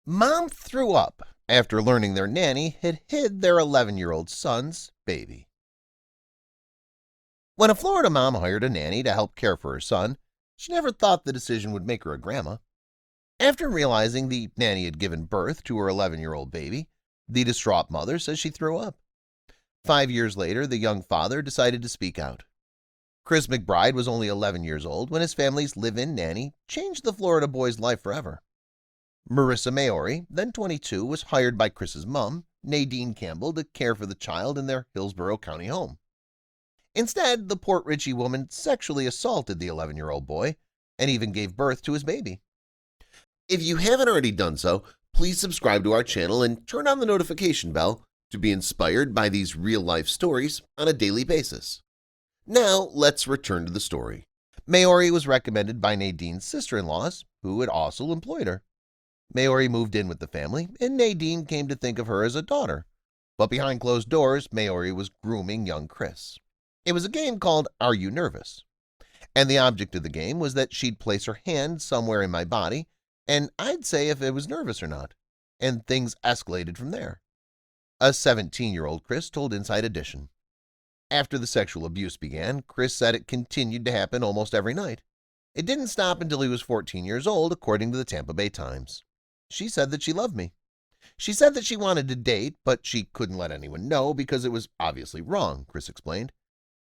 Mom threw up after learning their nanny had hid their 11-year-old son's baby. When a Florida mom hired a nanny to help care for her son, she never thought the decision would make her a grandma. After realizing the nanny had given birth to her 11-year-old baby, the distraught mother says she threw up. 5 years later, the young father decided to speak out. Chris McBride was only 11 years old when his family's live-in nanny changed the Florida boy's life forever. Marissa Maori, then 22, was hired by Chris's mom, Nadine Campbell, to care for the child in their Hillsborough County home. Instead, the Port Richey woman sexually assaulted the 11-year-old boy and even gave birth to his baby. If you haven't already done so, please subscribe to our channel and turn on the notification bell to be inspired by these real-life stories on a daily basis. Now, let's return to the story. Maori was recommended by Nadine's sister-in-laws, who had also employed her. Maori moved in with the family, and Nadine came to think of her as a daughter. But behind closed doors, Maori was grooming young Chris. It was a game called Are You Nervous? And the object of the game was that she'd place her hand somewhere in my body, and I'd say if it was nervous or not. And things escalated from there. A 17-year-old Chris told Inside Edition. After the sexual abuse began, Chris said it continued to happen almost every night. It didn't stop until he was 14 years old, according to the Tampa Bay Times. She said that she loved me. She said that she wanted to date, but she couldn't let anyone know because it was obviously wrong, Chris explained.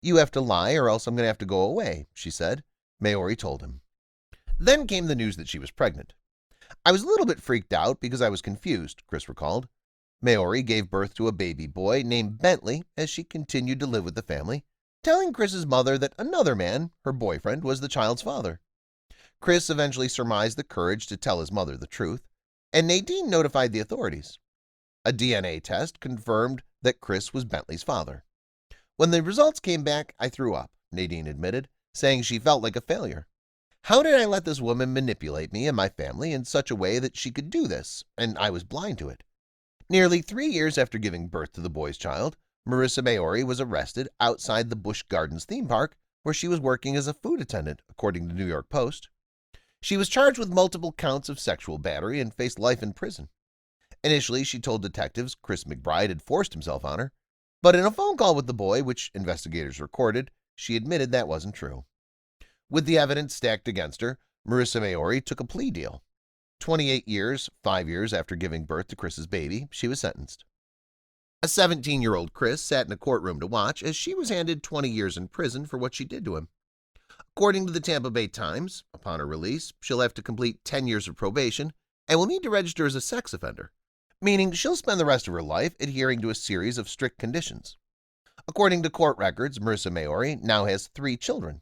You have to lie or else I'm going to have to go away, she said. Maori told him. Then came the news that she was pregnant. I was a little bit freaked out because I was confused, Chris recalled. Maori gave birth to a baby boy named Bentley as she continued to live with the family, telling Chris's mother that another man, her boyfriend, was the child's father. Chris eventually surmised the courage to tell his mother the truth, and Nadine notified the authorities. A DNA test confirmed that Chris was Bentley's father. When the results came back, I threw up, Nadine admitted, saying she felt like a failure. How did I let this woman manipulate me and my family in such a way that she could do this, and I was blind to it? Nearly 3 years after giving birth to the boy's child, Marissa Maori was arrested outside the Busch Gardens theme park where she was working as a food attendant, according to the New York Post. She was charged with multiple counts of sexual battery and faced life in prison. Initially, she told detectives Chris McBride had forced himself on her, but in a phone call with the boy, which investigators recorded, she admitted that wasn't true. With the evidence stacked against her, Marissa Maori took a plea deal. 28 years, 5 years after giving birth to Chris's baby, she was sentenced. A 17-year-old Chris sat in a courtroom to watch as she was handed 20 years in prison for what she did to him. According to the Tampa Bay Times, upon her release, she'll have to complete 10 years of probation and will need to register as a sex offender, meaning she'll spend the rest of her life adhering to a series of strict conditions. According to court records, Marissa Maori now has 3 children.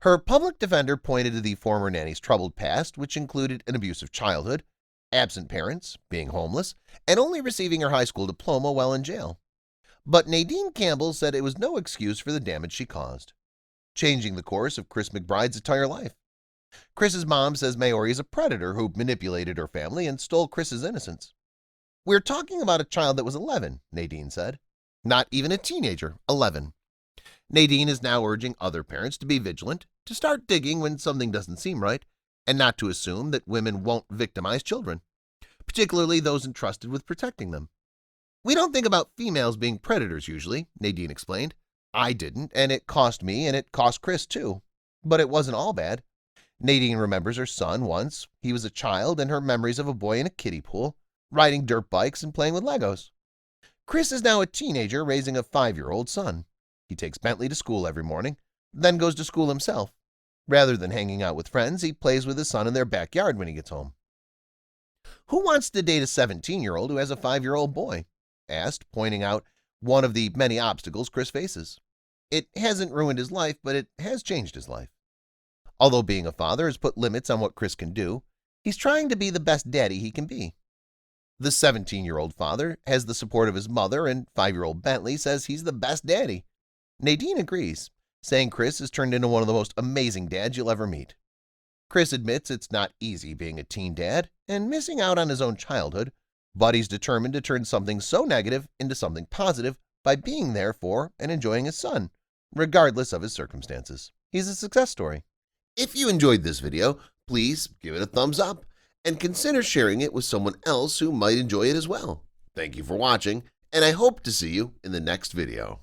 Her public defender pointed to the former nanny's troubled past, which included an abusive childhood, absent parents, being homeless, and only receiving her high school diploma while in jail. But Nadine Campbell said it was no excuse for the damage she caused, changing the course of Chris McBride's entire life. Chris's mom says Maori is a predator who manipulated her family and stole Chris's innocence. We're talking about a child that was 11, Nadine said. Not even a teenager, 11. Nadine is now urging other parents to be vigilant, to start digging when something doesn't seem right, and not to assume that women won't victimize children, particularly those entrusted with protecting them. We don't think about females being predators usually, Nadine explained. I didn't, and it cost me, and it cost Chris too. But it wasn't all bad. Nadine remembers her son once. He was a child, and her memories of a boy in a kiddie pool, riding dirt bikes and playing with Legos. Chris is now a teenager raising a 5-year-old son. He takes Bentley to school every morning, then goes to school himself. Rather than hanging out with friends, he plays with his son in their backyard when he gets home. Who wants to date a 17-year-old who has a 5-year-old boy? Asked, pointing out one of the many obstacles Chris faces. It hasn't ruined his life, but it has changed his life. Although being a father has put limits on what Chris can do, he's trying to be the best daddy he can be. The 17-year-old father has the support of his mother, and 5-year-old Bentley says he's the best daddy. Nadine agrees, saying Chris has turned into one of the most amazing dads you'll ever meet. Chris admits it's not easy being a teen dad and missing out on his own childhood, but he's determined to turn something so negative into something positive by being there for and enjoying his son, regardless of his circumstances. He's a success story. If you enjoyed this video, please give it a thumbs up and consider sharing it with someone else who might enjoy it as well. Thank you for watching, and I hope to see you in the next video.